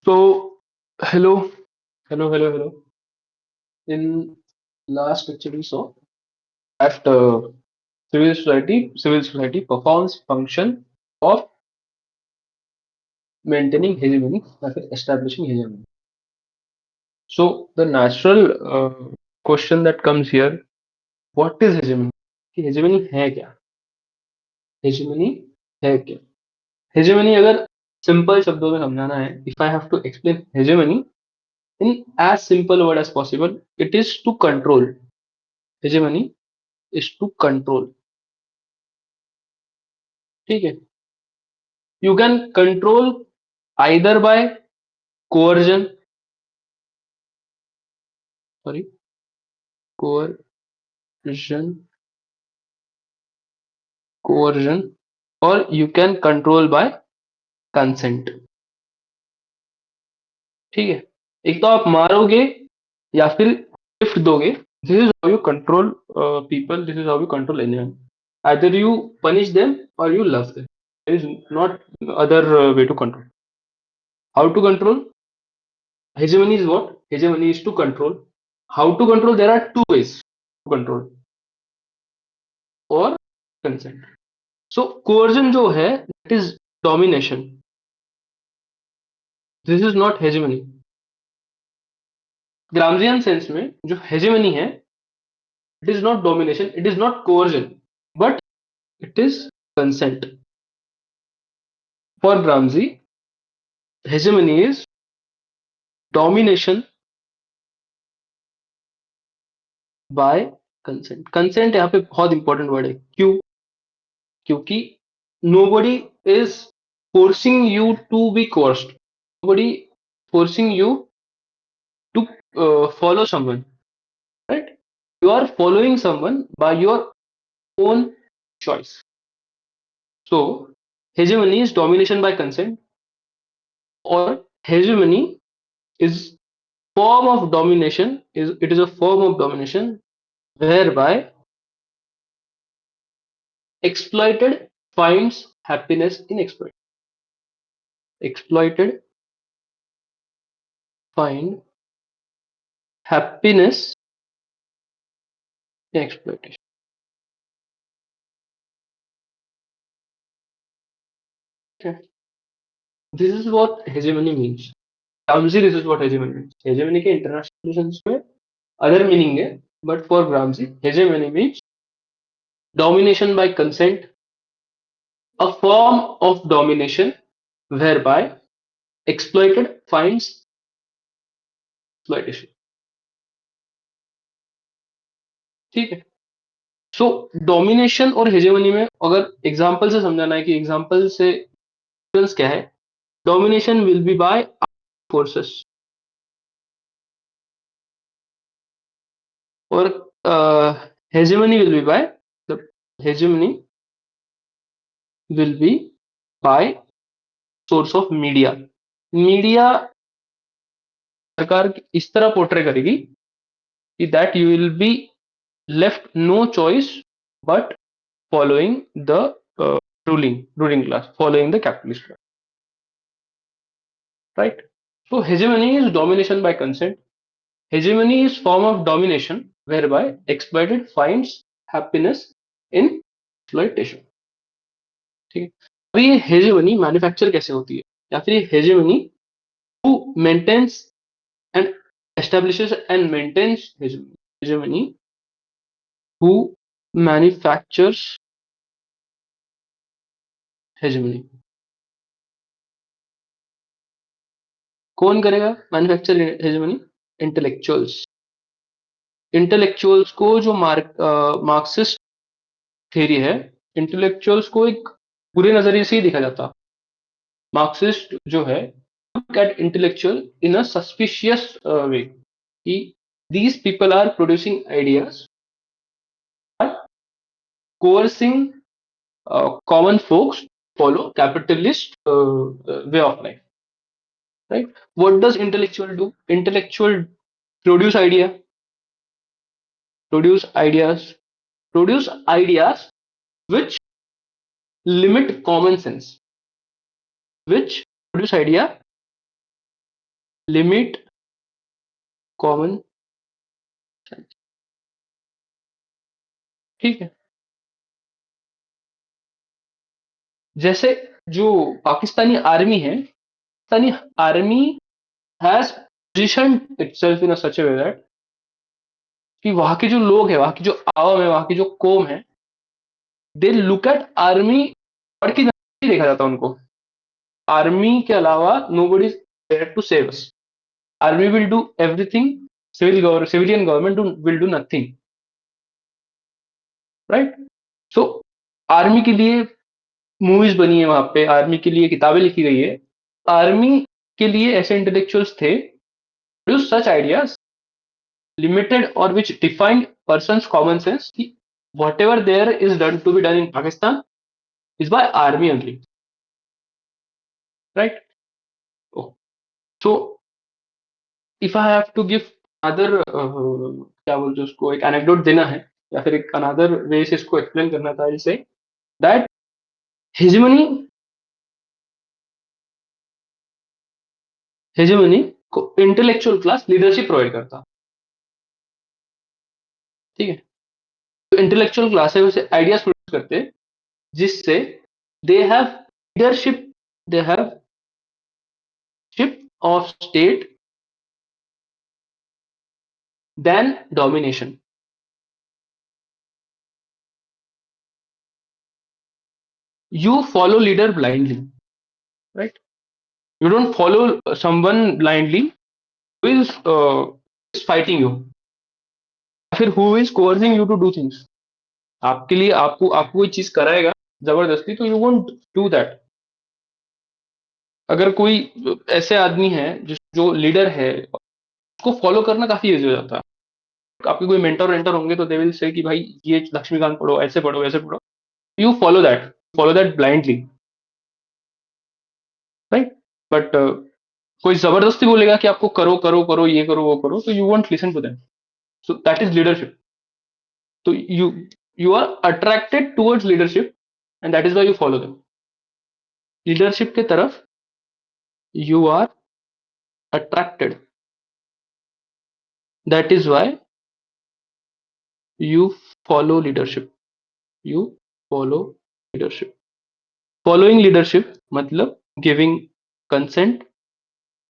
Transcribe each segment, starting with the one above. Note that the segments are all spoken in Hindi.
So, hello. In last lecture, we saw that civil society performs function of maintaining hegemony, or establishing hegemony. So, the natural question that comes here: what is hegemony? कि hegemony है क्या? Hegemony है क्या? Hegemony अगर सिंपल शब्दों में समझाना है, if I have to explain hegemony in as simple word as possible, it is to control. Hegemony is to control. ठीक है. You can control either by coercion, sorry, coercion, coercion, or you can control by consent. ठीक है. एक तो आप मारोगे या फिर गिफ्ट दोगे. This is how you control people. This is how you control anyone. Either you punish them or you love them. There is not other way to control. How to control? Hegemony is what? Hegemony is to control. How to control? There are two ways to control, or consent. So coercion जो है that is domination. This is not hegemony. Gramscian sense में जो हेजेमनी है it is not domination, it is not coercion, but it is consent. For Gramsci hegemony is domination by consent. Consent यहाँ पे बहुत इंपॉर्टेंट वर्ड है. क्यों? क्योंकि nobody is forcing you to be coerced. Nobody forcing you to follow someone, right? You are following someone by your own choice. So hegemony is domination by consent, or hegemony is form of domination. It is a form of domination whereby exploited finds happiness in exploit. Exploited find happiness in exploitation. Okay. This is what hegemony means. Gramsci, this is what hegemony means. Hegemony के international relations में other meaning है, but for Gramsci, hegemony means domination by consent, a form of domination whereby exploited finds exploitation. ठीक है. सो डोमिनेशन और हेजेमनी में अगर एग्जांपल से समझाना है कि एग्जांपल से डिफरेंस क्या है. Domination will be by forces और hegemony will be by hegemony will be by source of media. Media सरकार इस तरह पोर्ट्रे करेगी कि that you will be left no choice but following the ruling class, following the capitalist class, right? So hegemony is domination by consent. Hegemony is form of domination whereby exploited finds happiness in exploitation. ठीक है. अब ये हेजेमनी मैन्युफैक्चर कैसे होती है, या फिर ये hegemony who maintains and establishes and maintains hegemony, who manufactures hegemony. कौन करेगा मैन्युफैक्चर हेजेमनी? इंटेलेक्चुअल्स. इंटेलेक्चुअल्स को जो मार्क्सिस्ट थ्योरी है, इंटेलेक्चुअल्स को एक बुरे नजरिए से ही देखा जाता. मार्क्सिस्ट जो है look at intellectual in a suspicious way कि these people are producing ideas, are coercing common folks to follow capitalist way of life, right? What does intellectual do? Intellectual produce idea, produce ideas, produce ideas which limit common sense, which produce idea limit common sense. ठीक है, जैसे जो पाकिस्तानी आर्मी है, Pakistani army has positioned itself in such a way that कि वहां के जो लोग हैं, वहां की जो आवाम है, वहां की जो कौम है, दे लुक एट आर्मी और की नजर से देखा जाता है उनको। आर्मी के अलावा nobody is there to save us. Army will do everything, civilian government will do nothing, right. So army के लिए मूवीज बनी है, वहां पे आर्मी के लिए किताबें लिखी गई है। आर्मी के लिए ऐसे इंटेलेक्चुअल्स थे सच ideas limited or which defined person's common sense कि whatever there is done to be done in Pakistan is by army only, right? Oh. So if I have to give other क्या बोलते हैं उसको, एक anecdote देना है या फिर एक another way से इसको explain करना था, जैसे that hegemony hegemony को intellectual class leadership provide करता, ठीक है। तो intellectual class है वैसे ideas प्रोड्यूस करते जिससे they have leadership, they have ship of state than domination. You follow leader blindly, right? You don't follow someone blindly who is fighting you, फिर who is coercing you to do things. आपके लिए आपको कोई चीज कराएगा जबरदस्ती, तो यू वोंट डू दैट। अगर कोई ऐसे आदमी है जो लीडर है, उसको फॉलो करना काफी इजी हो जाता है। आपके कोई मेंटर वेंटर होंगे तो दे विल से कि भाई ये लक्ष्मीकांत पढ़ो, ऐसे पढ़ो, वैसे पढ़ो, you follow that blindly, right. But कोई जबरदस्ती बोलेगा कि आपको करो करो करो, ये करो वो करो, तो you won't listen to them. So that is leadership. तो you are attracted towards leadership and that is why you follow them. Leadership की तरफ you are attracted, that is why you follow leadership, you follow leadership. Following leadership मतलब गिविंग कंसेंट।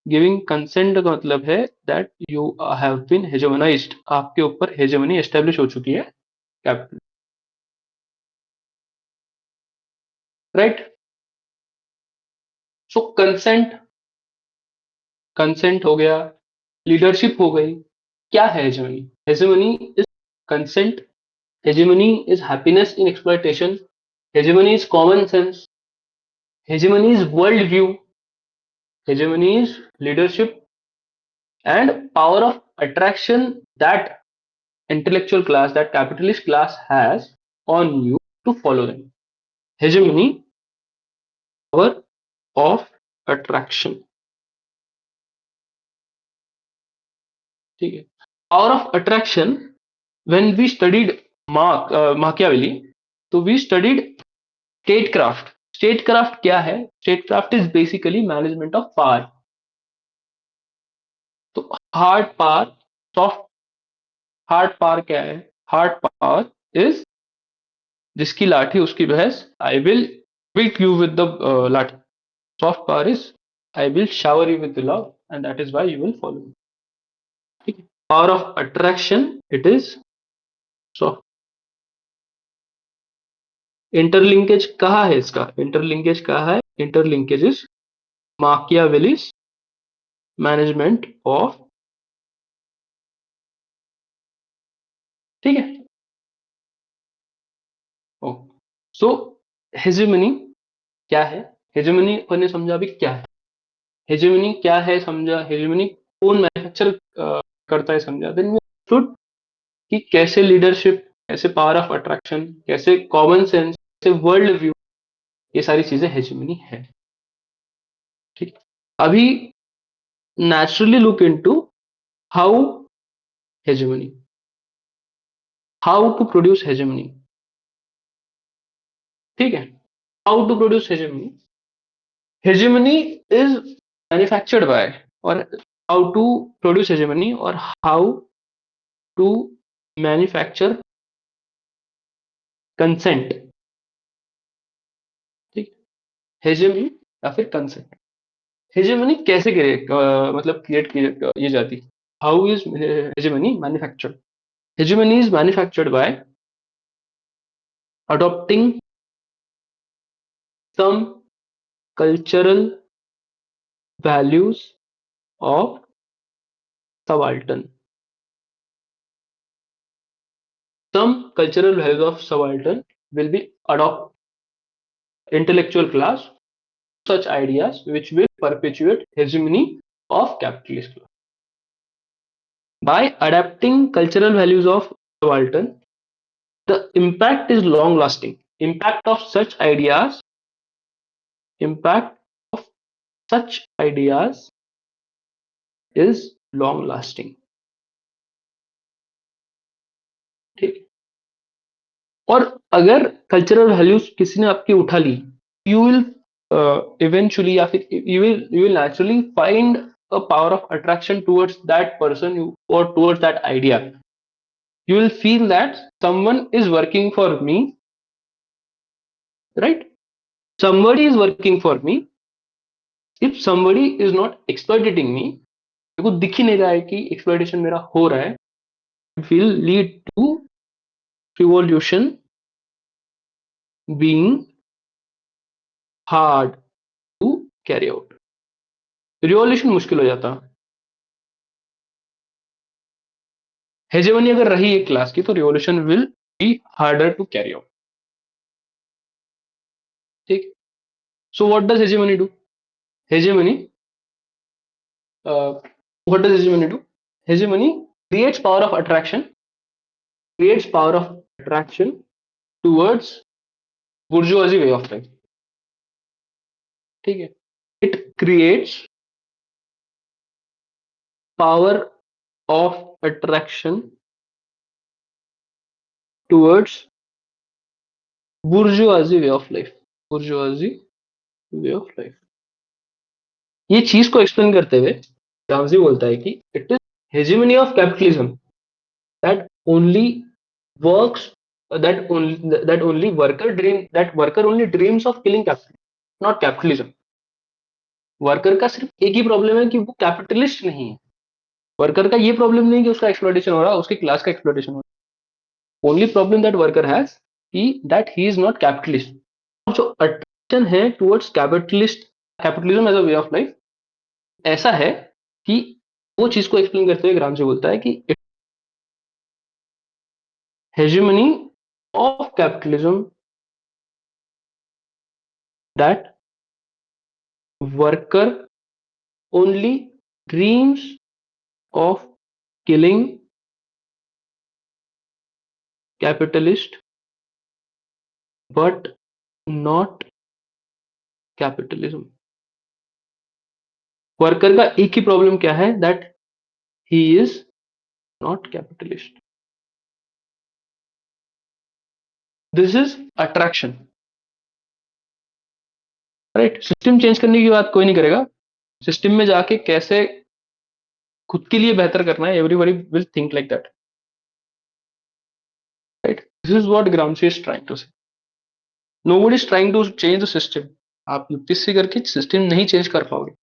गिविंग कंसेंट का मतलब है that you have been hegemonized, आपके ऊपर हेजेमनी एस्टेब्लिश हो चुकी है, capital, right. So consent, consent हो गया, लीडरशिप हो गई। क्या है hegemony? Hegemony is consent, hegemony is happiness in exploitation, hegemony is common sense, hegemony is world view, hegemony is leadership and power of attraction that intellectual class, that capitalist class has on you to follow them. Hegemony, power of attraction, ठीक है। Power of attraction, when we studied Machiavelli, तो we studied statecraft. statecraft क्या है? statecraft is basically management of power. तो hard power, soft, hard power क्या है? हार्ड पावर इज जिसकी लाठी उसकी भैंस, I will beat you with the lathi. Soft power is I will shower you with the love and that is why you will follow. ठीक है। Power of attraction it is soft. Interlinkage कहाँ है इसका? इंटरलिंकेज कहाँ है? Interlinkage is Machiavelli's management of, ठीक है। सो हेजेमनी क्या है? हेजेमनी अपन ने समझा अभी क्या है। हेजेमनी क्या है समझा, हेजेमनी कौन मैन्युफैक्चर करता है समझा। देन वी अंडरस्टूड कि कैसे लीडरशिप, कैसे पावर ऑफ अट्रैक्शन, कैसे कॉमन सेंस, कैसे वर्ल्ड व्यू, ये सारी चीजें हेजेमनी है, ठीक। अभी naturally look into how hegemony, how to produce hegemony, ठीक है। How to produce hegemony, hegemony is manufactured by, और how to produce hegemony or how to manufacture consent. ठीक. हेजेमनी या फिर कंसेंट. हेजेमनी कैसे क्रिएट मतलब क्रिएट की जाती. How is hegemony manufactured. Hegemony is manufactured by adopting some cultural values of subaltern. Some cultural values of subaltern will be adopted intellectual class such ideas which will perpetuate hegemony of capitalist class. By adapting cultural values of subaltern, the impact is long lasting. Impact of such ideas is long lasting. ठीक. और अगर कल्चरल वैल्यूज किसी ने आपकी उठा ली, यू विल इवेंचुअली या फिर you will naturally find a power of attraction towards that person or towards that idea. You will feel that someone is working for me, right? Somebody is working for me. If somebody is not exploiting me, मेरे को दिख ही नहीं रहा है कि एक्सप्लॉइटेशन मेरा हो रहा है, it will lead to revolution being hard to carry out. Revolution मुश्किल हो जाता. हेजेमनी अगर रही एक क्लास की तो revolution will be harder to carry out. ठीक. So what does hegemony do. Hegemony what does hegemony do. Hegemony creates power of attraction creates power of attraction towards bourgeoisie way of life. ठीक है. It creates power of attraction towards bourgeoisie way of life. bourgeoisie way of life. ये चीज को एक्सप्लेन करते हुए ग्राम्सी बोलता है कि it is hegemony of capitalism that only works that only worker only dreams of killing capital, not capitalism. Worker का सिर्फ एक ही प्रॉब्लम है कि वो कैपिटलिस्ट नहीं है. वर्कर का ये प्रॉब्लम नहीं कि उसका एक्सप्लॉइटेशन हो रहा है, उसकी क्लास का एक्सप्लॉइटेशन हो रहा है. Only problem that worker has कि that he is not capitalist. जो अट्रैक्शन है towards capitalism as a way of life ऐसा है कि वो चीज को एक्सप्लेन करते हुए ग्रामसी बोलता है कि hegemony of capitalism that worker only dreams of killing capitalist but not capitalism. Worker का एक ही प्रॉब्लम क्या है that he is not capitalist. This is attraction. Right. System change करने की बात कोई नहीं करेगा. सिस्टम में जाके कैसे खुद के लिए बेहतर करना है, everybody will think like that. Right. This is what Gramsci is trying to say. Nobody is trying to change the system. आप यूपीएससी करके सिस्टम नहीं चेंज कर पाओगे.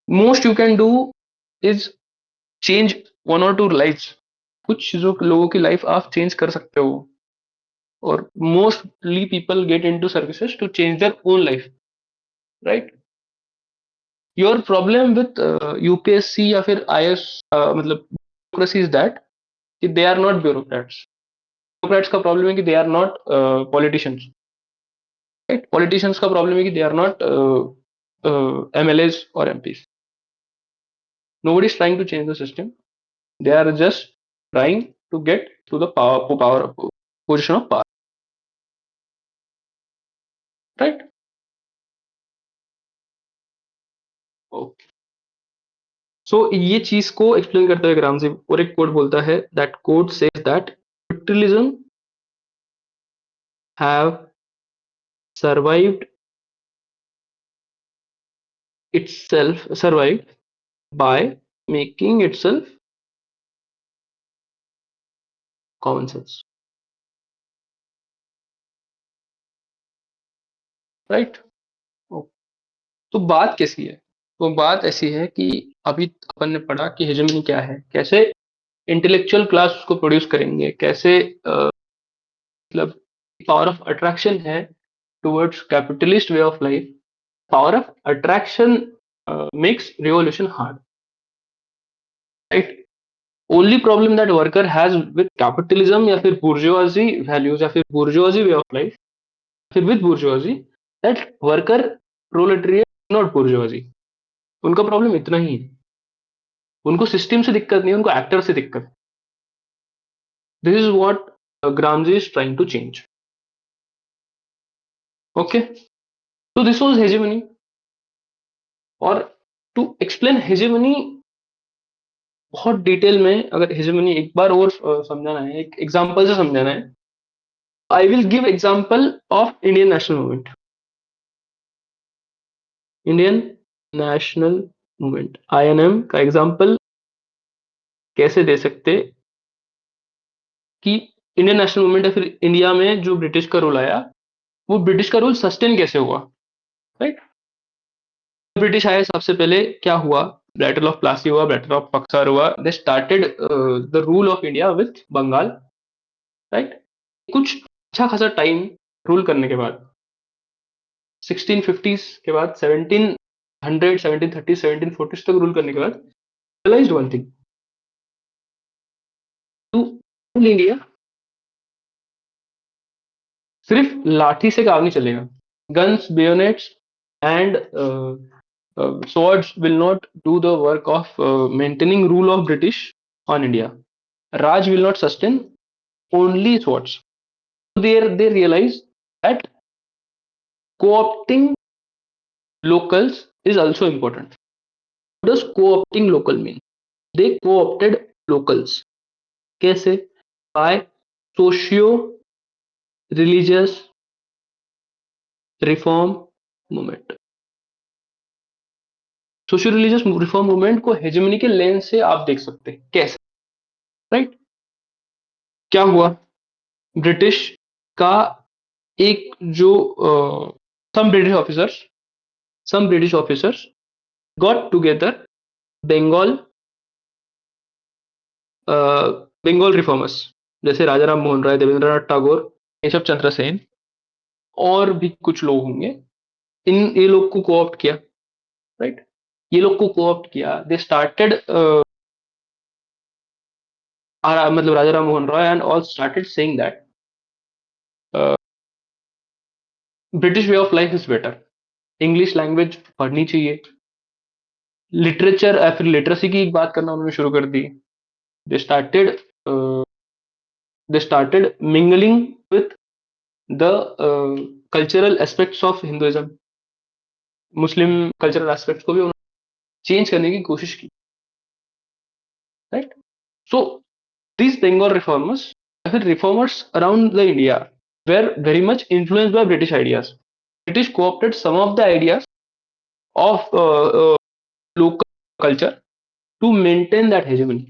Most you can do is change one और टू लाइफ. कुछ चीजों लोगों की लाइफ आप चेंज कर सकते हो. और mostly people get into services to change their own life. Right. Your problem with UPSC या फिर आईएएस मतलब ब्यूरोक्रेसी इज दैट कि they are not bureaucrats. Bureaucrats का प्रॉब्लम है कि they are not politicians. Right. Politicians का प्रॉब्लम है कि दे आर नॉट एमएलएज और MPs. Nobody is trying to change the system. They are just trying to get to the power position of power. Right? Okay. So ये चीज को एक्सप्लेन करते हुए ग्रामसी और एक कोट बोलता है that quote says that capitalism have survived itself survived by making itself common sense, right? तो बात कैसी है? तो बात ऐसी है कि अभी अपन ने पढ़ा कि हेजेमनी क्या है, कैसे इंटेलेक्चुअल क्लास उसको प्रोड्यूस करेंगे, कैसे मतलब पावर ऑफ अट्रैक्शन है towards capitalist way of life. Power of attraction makes revolution hard, right? Only problem that worker has with capitalism या फिर बुर्जुआजी वैल्यूज या फिर बुर्जुआजी वे ऑफ लाइफ, फिर with bourgeoisie, that worker proletariat not bourgeoisie. उनका प्रॉब्लम इतना ही है, उनको सिस्टम से दिक्कत नहीं है, उनको एक्टर से दिक्कत है. This is what Gramsci is trying to change. Okay, तो दिस वाज हेजेमनी. और टू एक्सप्लेन हेजेमनी बहुत डिटेल में, अगर हेजेमनी एक बार और समझाना है, एक एग्जांपल से समझाना है, I will give example of Indian national movement. Indian national movement INM का एग्जांपल कैसे दे सकते कि इंडियन नेशनल मूवमेंट या फिर इंडिया में जो ब्रिटिश का रूल आया, वो ब्रिटिश का रूल सस्टेन कैसे हुआ, राइट? ब्रिटिश आए सबसे पहले क्या हुआ? बैटल ऑफ प्लासी हुआ, बैटल ऑफ बक्सर हुआ. They started the rule of India with Bengal, right? कुछ अच्छा खासा टाइम रूल करने के बाद 1650s के बाद 1700 1730 1740s तक रूल करने के बाद realised one thing, to rule India सिर्फ लाठी से काम नहीं चलेगा. Guns, bayonets and swords will not do the work of maintaining rule of British on India. Raj will not sustain only swords. There they realize that co-opting locals is also important. What does co-opting local mean? They co-opted locals. कैसे? By socio-religious reform movement. Social religious reform movement को हेजेमनी के लेंस से आप देख सकते हैं कैसे, राइट? क्या हुआ? ब्रिटिश का एक जो some British officers got together Bengal Bengal reformers, जैसे राजा राम मोहन राय, देवेंद्रनाथ टैगोर, केशव चंद्र सेन और भी कुछ लोग होंगे. ये लोग को कोऑप्ट किया, राइट? ये लोग को कोऑप्ट किया. दे स्टार्टेड मतलब Raja Ram Mohan Roy and all started saying that British way of life is better. English language पढ़नी चाहिए. लिटरेचर या फिर लिटरेसी की बात करना उन्होंने शुरू कर दी. They started mingling with the cultural aspects of Hinduism. Muslim cultural aspects को भी उन्होंने चेंज करने की कोशिश की, right? So these Bengal reformers, या फिर reformers around the India were very much influenced by British ideas. British co-opted some of the ideas of local culture to maintain that hegemony.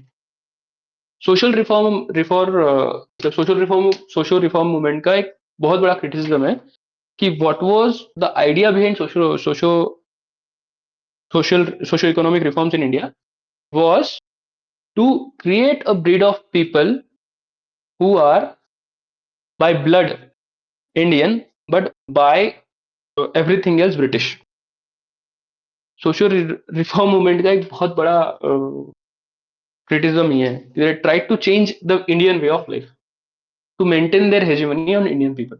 Social reform movement का एक बहुत बड़ा क्रिटिसिज्म है कि what was the idea behind socio economic reforms in India was to create a breed of people who are by blood Indian but by everything else British. Social reform movement का एक बहुत बड़ा क्रिटिसिज्म ये है. They tried to change the Indian way of life to maintain their hegemony on Indian people.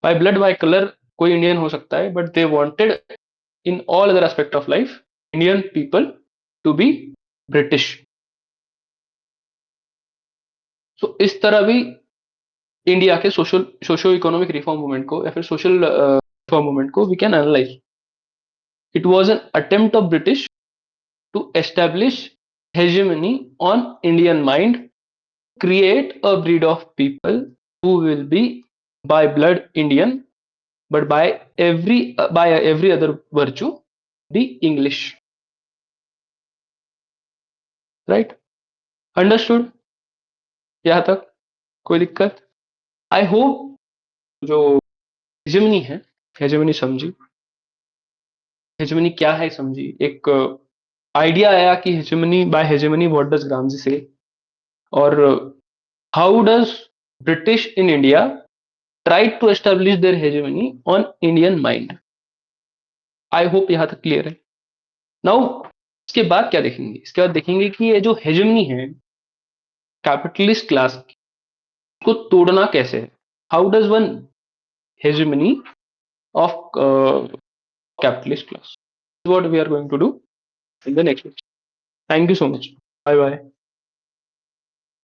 By blood, by colour कोई इंडियन हो सकता है, but they wanted in all other aspect of life Indian people to be British. So इस तरह भी इंडिया के सोशो इकोनॉमिक रिफॉर्म मूवमेंट को या फिर सोशल रिफॉर्म मूवमेंट को we can analyse. It was an attempt of British to establish hegemony on Indian mind, create a breed of people who will be by blood Indian, but by every other virtue the English, right? Understood यहाँ तक? कोई दिक्कत? आई होप जो हेजेमनी है, हेजेमनी समझी, हेजेमनी क्या है समझी, एक आइडिया आया कि hegemony, by hegemony what does Gramsci say, और how does British in India try to establish their hegemony on Indian mind. I hope यहाँ तक क्लियर है। नाउ इसके बाद क्या देखेंगे? इसके बाद देखेंगे कि ये जो हेजेमनी है कैपिटलिस्ट क्लास को तोड़ना कैसे है। How does one hegemony of capitalist class. This is what we are going to do in the next lecture. Thank you so much. Bye bye.